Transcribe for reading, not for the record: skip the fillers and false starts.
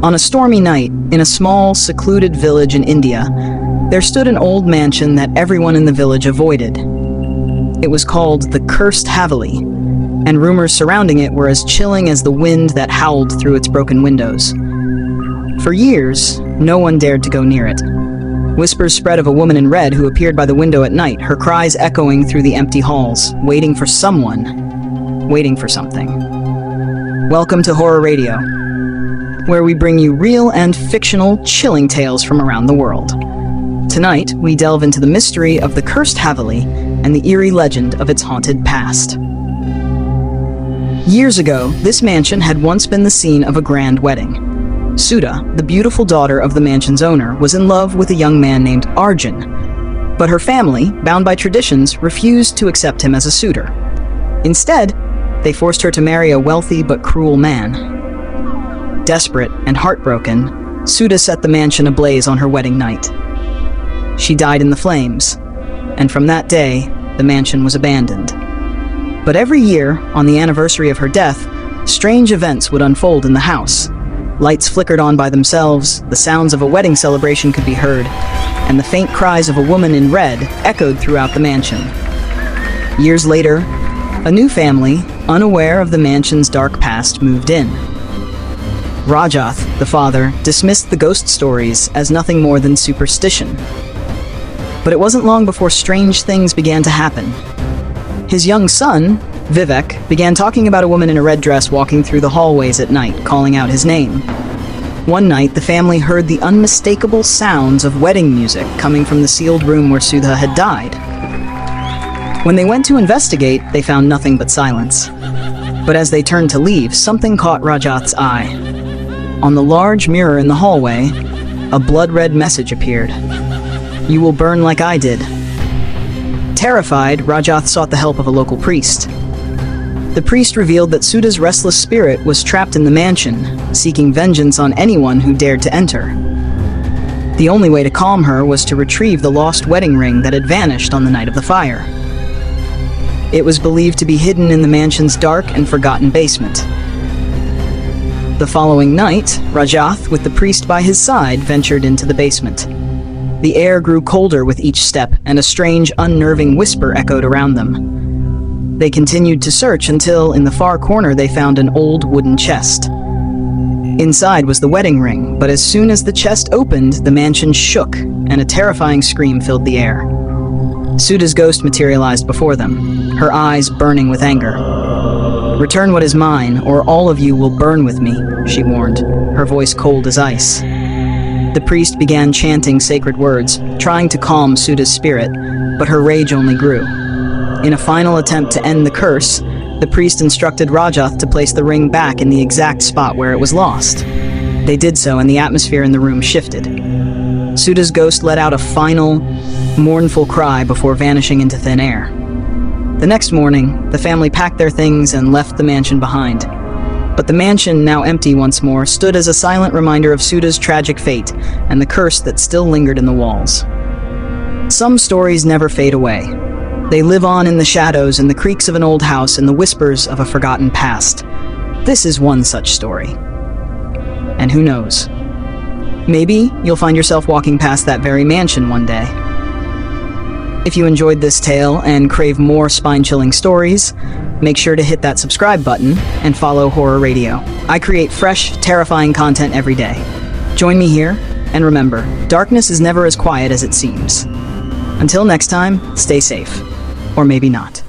On a stormy night, in a small, secluded village in India, there stood an old mansion that everyone in the village avoided. It was called the Cursed Haveli, and rumors surrounding it were as chilling as the wind that howled through its broken windows. For years, no one dared to go near it. Whispers spread of a woman in red who appeared by the window at night, her cries echoing through the empty halls, waiting for someone, waiting for something. Welcome to Horror Radio, where we bring you real and fictional chilling tales from around the world. Tonight, we delve into the mystery of the Cursed Haveli and the eerie legend of its haunted past. Years ago, this mansion had once been the scene of a grand wedding. Sudha, the beautiful daughter of the mansion's owner, was in love with a young man named Arjun, but her family, bound by traditions, refused to accept him as a suitor. Instead, they forced her to marry a wealthy but cruel man. Desperate and heartbroken, Sudha set the mansion ablaze on her wedding night. She died in the flames, and from that day, the mansion was abandoned. But every year, on the anniversary of her death, strange events would unfold in the house. Lights flickered on by themselves, the sounds of a wedding celebration could be heard, and the faint cries of a woman in red echoed throughout the mansion. Years later, a new family, unaware of the mansion's dark past, moved in. Rajath, the father, dismissed the ghost stories as nothing more than superstition. But it wasn't long before strange things began to happen. His young son, Vivek, began talking about a woman in a red dress walking through the hallways at night, calling out his name. One night, the family heard the unmistakable sounds of wedding music coming from the sealed room where Sudha had died. When they went to investigate, they found nothing but silence. But as they turned to leave, something caught Rajath's eye. On the large mirror in the hallway, a blood-red message appeared. "You will burn like I did." Terrified, Rajath sought the help of a local priest. The priest revealed that Sudha's restless spirit was trapped in the mansion, seeking vengeance on anyone who dared to enter. The only way to calm her was to retrieve the lost wedding ring that had vanished on the night of the fire. It was believed to be hidden in the mansion's dark and forgotten basement. The following night, Rajath, with the priest by his side, ventured into the basement. The air grew colder with each step, and a strange, unnerving whisper echoed around them. They continued to search until, in the far corner, they found an old wooden chest. Inside was the wedding ring, but as soon as the chest opened, the mansion shook, and a terrifying scream filled the air. Sudha's ghost materialized before them, her eyes burning with anger. "Return what is mine, or all of you will burn with me," she warned, her voice cold as ice. The priest began chanting sacred words, trying to calm Sudha's spirit, but her rage only grew. In a final attempt to end the curse, the priest instructed Rajath to place the ring back in the exact spot where it was lost. They did so, and the atmosphere in the room shifted. Sudha's ghost let out a final, mournful cry before vanishing into thin air. The next morning, the family packed their things and left the mansion behind. But the mansion, now empty once more, stood as a silent reminder of Sudha's tragic fate and the curse that still lingered in the walls. Some stories never fade away. They live on in the shadows, in the creaks of an old house, and the whispers of a forgotten past. This is one such story. And who knows? Maybe you'll find yourself walking past that very mansion one day. If you enjoyed this tale and crave more spine-chilling stories, make sure to hit that subscribe button and follow Horror Radio. I create fresh, terrifying content every day. Join me here, and remember, darkness is never as quiet as it seems. Until next time, stay safe. Or maybe not.